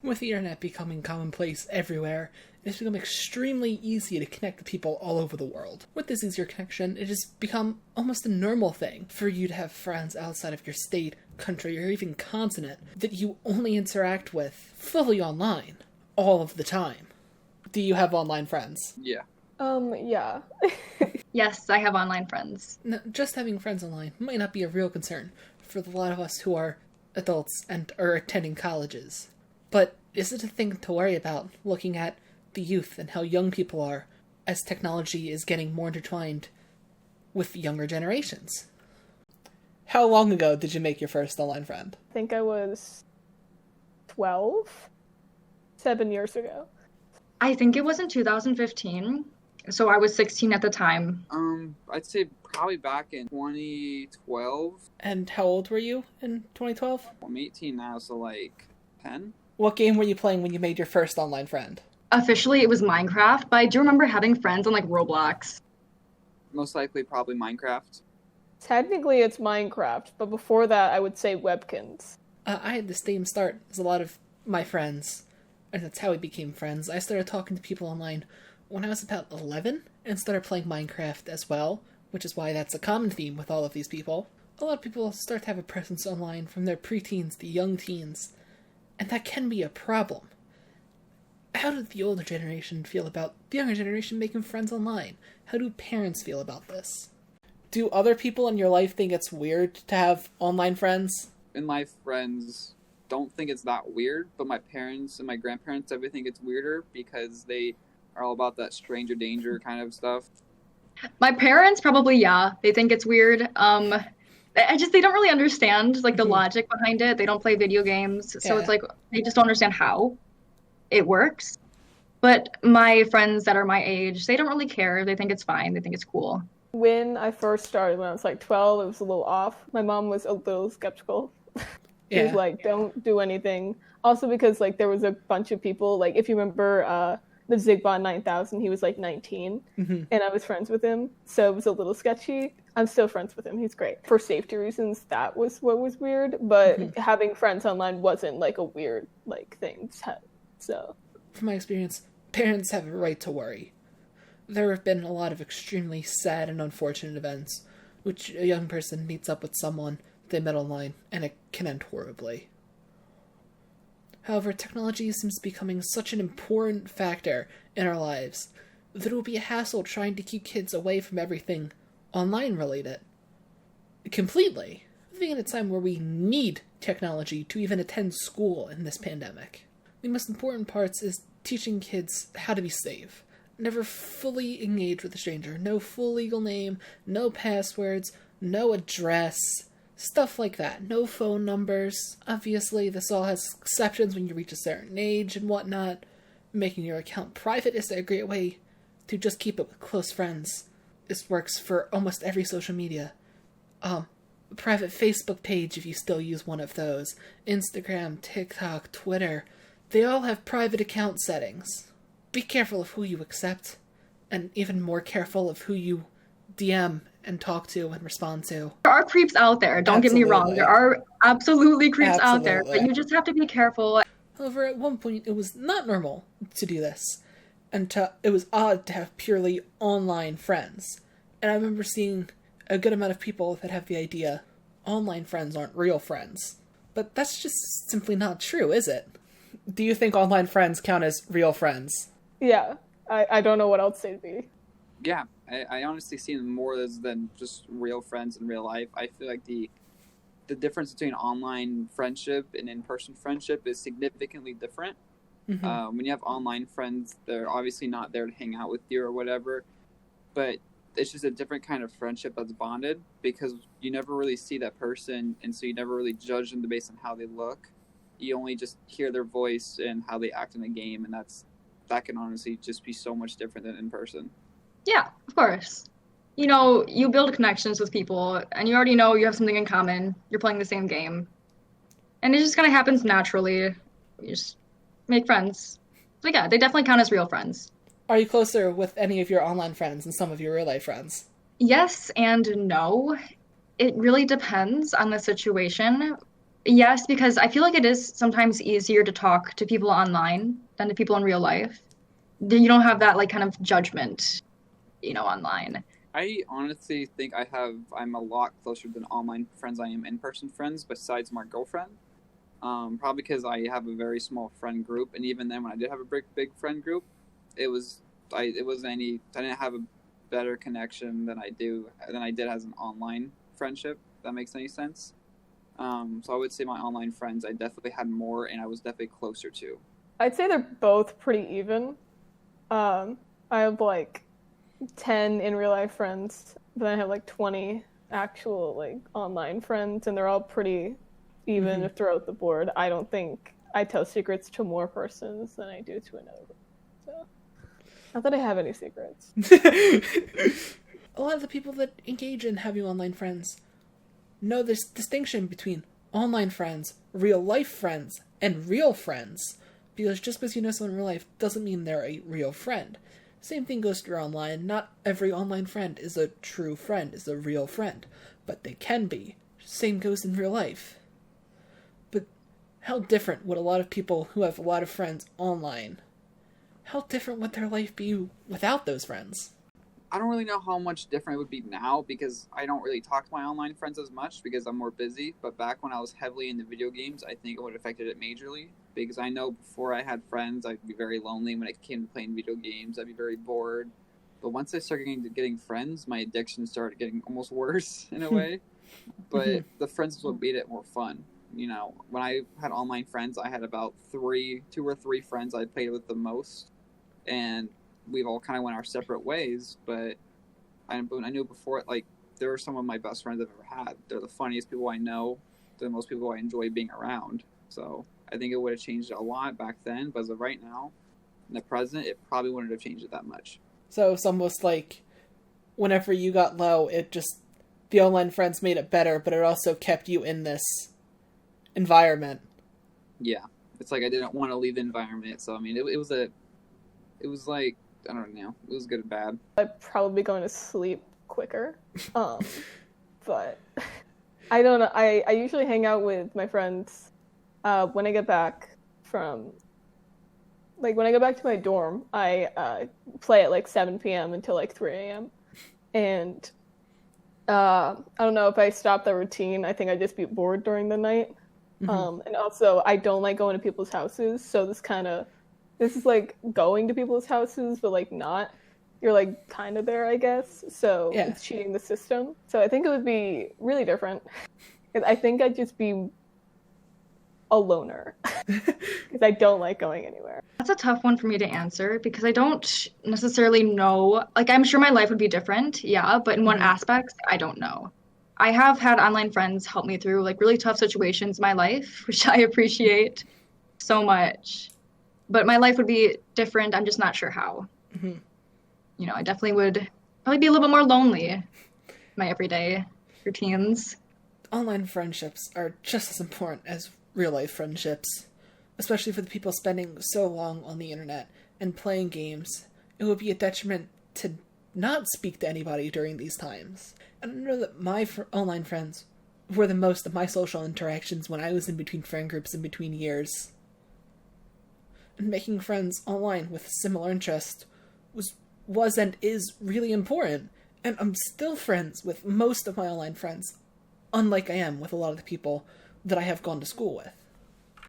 With the internet becoming commonplace everywhere, it has become extremely easy to connect with people all over the world. With this easier connection, it has become almost a normal thing for you to have friends outside of your state, country, or even continent that you only interact with fully online, all of the time. Do you have online friends? Yeah. Yeah. Yes, I have online friends. Now, just having friends online might not be a real concern for a lot of us who are adults and are attending colleges. But is it a thing to worry about, looking at the youth and how young people are as technology is getting more intertwined with younger generations? How long ago did you make your first online friend? I think I was 12, 7 years ago. I think it was in 2015, so I was 16 at the time. I'd say probably back in 2012. And how old were you in 2012? I'm 18 now, so like 10. What game were you playing when you made your first online friend? Officially, it was Minecraft, but I do remember having friends on, like, Roblox. Most likely probably Minecraft. Technically, it's Minecraft, but before that, I would say Webkins. I had the same start as a lot of my friends, and that's how we became friends. I started talking to people online when I was about 11, and started playing Minecraft as well, which is why that's a common theme with all of these people. A lot of people start to have a presence online from their preteens to young teens, and that can be a problem. How did the older generation feel about the younger generation making friends online? How do parents feel about this? Do other people in your life think it's weird to have online friends? And my friends don't think it's that weird, but my parents and my grandparents, I think it's weirder because they are all about that stranger danger kind of stuff. My parents probably, yeah, they think it's weird. They don't really understand, like, the logic behind it. They don't play video games, so it's like, they just don't understand how it works. But my friends that are my age, they don't really care. They think it's fine. They think it's cool. When I first started, when I was like 12, it was a little off. My mom was a little skeptical. She was like, don't do anything. Also because, like, there was a bunch of people, like, if you remember the Zigbon 9000, he was like 19, and I was friends with him, so it was a little sketchy. I'm still friends with him. He's great. For safety reasons, that was what was weird, but having friends online wasn't, like, a weird, like, thing. So, from my experience, parents have a right to worry. There have been a lot of extremely sad and unfortunate events, which a young person meets up with someone they met online, and it can end horribly. However, technology seems becoming such an important factor in our lives that it will be a hassle trying to keep kids away from everything online related. Completely. Living in a time where we need technology to even attend school in this pandemic. The most important parts is teaching kids how to be safe. Never fully engage with a stranger. No full legal name, no passwords, no address, stuff like that. No phone numbers. Obviously, this all has exceptions when you reach a certain age and whatnot. Making your account private is a great way to just keep it with close friends. This works for almost every social media. Private Facebook page if you still use one of those. Instagram, TikTok, Twitter. They all have private account settings. Be careful of who you accept, and even more careful of who you DM and talk to and respond to. There are creeps out there, don't get me wrong. There are absolutely creeps out there, but you just have to be careful. However, at one point, it was not normal to do this, and it was odd to have purely online friends. And I remember seeing a good amount of people that have the idea online friends aren't real friends. But that's just simply not true, is it? Do you think online friends count as real friends? Yeah, I don't know what else they'd be. Yeah, I honestly see them more as than just real friends in real life. I feel like the difference between online friendship and in-person friendship is significantly different. When you have online friends, they're obviously not there to hang out with you or whatever, but it's just a different kind of friendship that's bonded because you never really see that person, and so you never really judge them based on how they look. You only just hear their voice and how they act in a game, and that can honestly just be so much different than in person. Yeah, of course. You know, you build connections with people, and you already know you have something in common. You're playing the same game. And it just kind of happens naturally. You just make friends. So yeah, they definitely count as real friends. Are you closer with any of your online friends than some of your real-life friends? Yes and no. It really depends on the situation. Yes, because I feel like it is sometimes easier to talk to people online than to people in real life. You don't have that like kind of judgment, online. I honestly think I'm a lot closer than online friends I am in-person friends, besides my girlfriend. Probably because I have a very small friend group, and even then, when I did have a big friend group, I didn't have a better connection than I did as an online friendship. If that makes any sense. So I would say my online friends I definitely had more, and I was definitely closer to. I'd say they're both pretty even. I have like 10 in real life friends, but then I have like 20 actual like online friends, and they're all pretty even throughout the board. I don't think I tell secrets to more persons than I do to another. So, not that I have any secrets. A lot of the people that engage in having online friends know this distinction between online friends, real life friends, and real friends. Because just because you know someone in real life doesn't mean they're a real friend. Same thing goes through online. Not every online friend is a true friend, is a real friend. But they can be. Same goes in real life. But how different would a lot of people who have a lot of friends online, how different would their life be without those friends? I don't really know how much different it would be now because I don't really talk to my online friends as much because I'm more busy. But back when I was heavily into video games, I think it would have affected it majorly because I know before I had friends, I'd be very lonely when it came to playing video games. I'd be very bored. But once I started getting friends, my addiction started getting almost worse in a way. But the friends is what made it more fun. When I had online friends, I had about 2 or 3 friends I played with the most. And we've all kind of went our separate ways, but I knew before, like, they're some of my best friends I've ever had. They're the funniest people I know. They're the most people I enjoy being around. So I think it would have changed a lot back then, but as of right now, in the present, it probably wouldn't have changed it that much. So it's almost like whenever you got low, the online friends made it better, but it also kept you in this environment. Yeah. It's like I didn't want to leave the environment. So, I mean, it was like, I don't know. It was good and bad. I'd probably be going to sleep quicker. But I don't know. I usually hang out with my friends when I get back from, like, when I go back to my dorm, I play at like 7 p.m. until like 3 a.m. And I don't know, if I stop that routine, I think I'd just be bored during the night. And also, I don't like going to people's houses, so this is like going to people's houses, but like not. You're like kind of there, I guess. So yeah. It's cheating the system. So I think it would be really different. I think I'd just be a loner because I don't like going anywhere. That's a tough one for me to answer because I don't necessarily know. Like, I'm sure my life would be different, yeah, but in what aspects, I don't know. I have had online friends help me through like really tough situations in my life, which I appreciate so much. But my life would be different. I'm just not sure how. I definitely would probably be a little bit more lonely in my everyday routines. Online friendships are just as important as real-life friendships, especially for the people spending so long on the internet and playing games. It would be a detriment to not speak to anybody during these times. And I know that my online friends were the most of my social interactions when I was in between friend groups in between years. And making friends online with similar interests was and is really important. And I'm still friends with most of my online friends, unlike I am with a lot of the people that I have gone to school with.